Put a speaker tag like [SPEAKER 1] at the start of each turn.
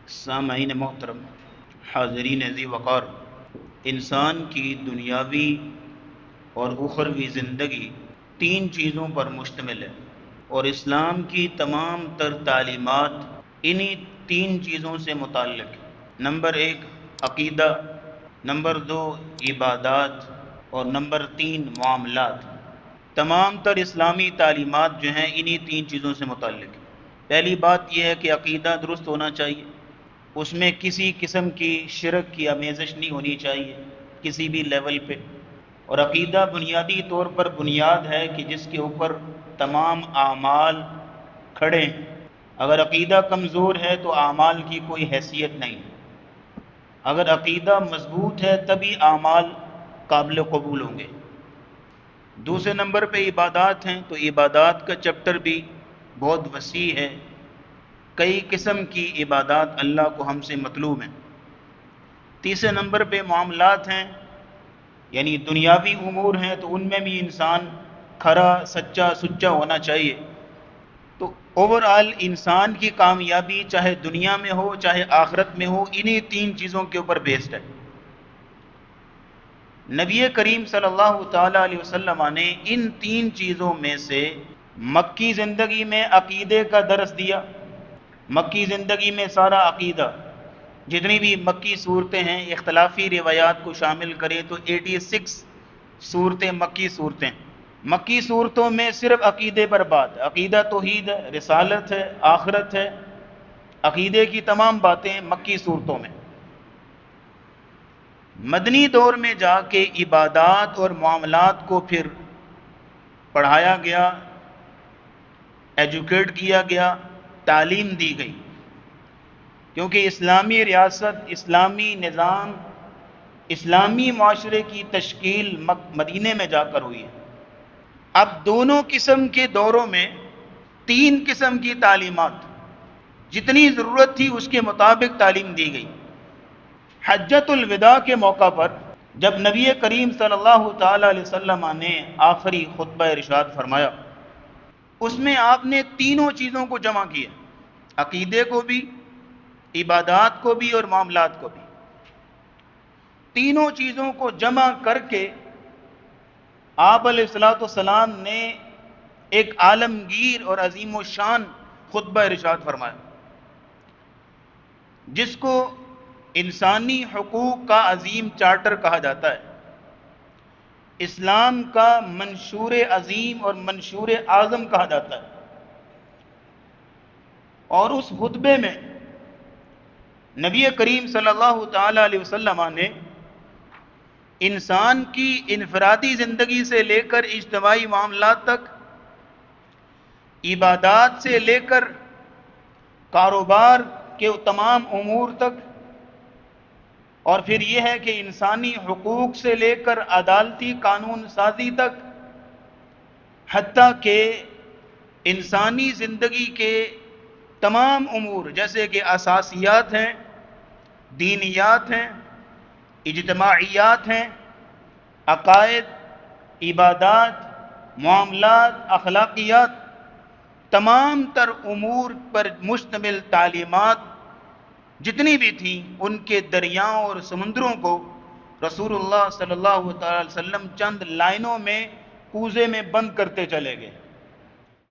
[SPEAKER 1] سامعین محترم، حاضرین ذی وقار، انسان کی دنیاوی اور اخروی زندگی تین چیزوں پر مشتمل ہے، اور اسلام کی تمام تر تعلیمات انہی تین چیزوں سے متعلق ہے۔ نمبر ایک عقیدہ، نمبر دو عبادات، اور نمبر تین معاملات۔ تمام تر اسلامی تعلیمات جو ہیں انہی تین چیزوں سے متعلق ہے۔ پہلی بات یہ ہے کہ عقیدہ درست ہونا چاہیے، اس میں کسی قسم کی شرک کی آمیزش نہیں ہونی چاہیے کسی بھی لیول پہ، اور عقیدہ بنیادی طور پر بنیاد ہے کہ جس کے اوپر تمام اعمال کھڑے ہیں۔ اگر عقیدہ کمزور ہے تو اعمال کی کوئی حیثیت نہیں، اگر عقیدہ مضبوط ہے تبھی اعمال قابل قبول ہوں گے۔ دوسرے نمبر پہ عبادات ہیں، تو عبادات کا چیپٹر بھی بہت وسیع ہے، کئی قسم کی عبادات اللہ کو ہم سے مطلوب ہیں۔ تیسرے نمبر پہ معاملات ہیں، یعنی دنیاوی امور ہیں، تو ان میں بھی انسان کھرا سچا سچا ہونا چاہیے۔ تو اوورآل انسان کی کامیابی چاہے دنیا میں ہو چاہے آخرت میں ہو، انہی تین چیزوں کے اوپر بیسڈ ہے۔ نبی کریم صلی اللہ تعالیٰ علیہ وسلم نے ان تین چیزوں میں سے مکی زندگی میں عقیدے کا درس دیا۔ مکی زندگی میں سارا عقیدہ، جتنی بھی مکی صورتیں ہیں اختلافی روایات کو شامل کریں تو 86 صورتیں مکی صورتیں۔ مکی صورتوں میں صرف عقیدے پر بات، عقیدہ توحید ہے، رسالت ہے، آخرت ہے، عقیدے کی تمام باتیں مکی صورتوں میں۔ مدنی دور میں جا کے عبادات اور معاملات کو پھر پڑھایا گیا، ایجوکیٹ کیا گیا، تعلیم دی گئی، کیونکہ اسلامی ریاست، اسلامی نظام، اسلامی معاشرے کی تشکیل مدینے میں جا کر ہوئی ہے۔ اب دونوں قسم کے دوروں میں تین قسم کی تعلیمات، جتنی ضرورت تھی اس کے مطابق تعلیم دی گئی۔ حجۃ الوداع کے موقع پر جب نبی کریم صلی اللہ تعالی علیہ وسلم نے آخری خطبہ ارشاد فرمایا، اس میں آپ نے تینوں چیزوں کو جمع کیا، عقیدے کو بھی، عبادات کو بھی اور معاملات کو بھی۔ تینوں چیزوں کو جمع کر کے آپ علیہ الصلوۃ والسلام نے ایک عالمگیر اور عظیم و شان خطبہ ارشاد فرمایا، جس کو انسانی حقوق کا عظیم چارٹر کہا جاتا ہے، اسلام کا منشور عظیم اور منشور اعظم کہا جاتا ہے۔ اور اس خطبے میں نبی کریم صلی اللہ تعالی علیہ وسلم نے انسان کی انفرادی زندگی سے لے کر اجتماعی معاملات تک، عبادات سے لے کر کاروبار کے تمام امور تک، اور پھر یہ ہے کہ انسانی حقوق سے لے کر عدالتی قانون سازی تک، حتیٰ کہ انسانی زندگی کے تمام امور جیسے کہ اساسیات ہیں، دینیات ہیں، اجتماعیات ہیں، عقائد، عبادات، معاملات، اخلاقیات، تمام تر امور پر مشتمل تعلیمات جتنی بھی تھیں، ان کے دریاؤں اور سمندروں کو رسول اللہ صلی اللہ تعالی علیہ وسلم چند لائنوں میں کوزے میں بند کرتے چلے گئے۔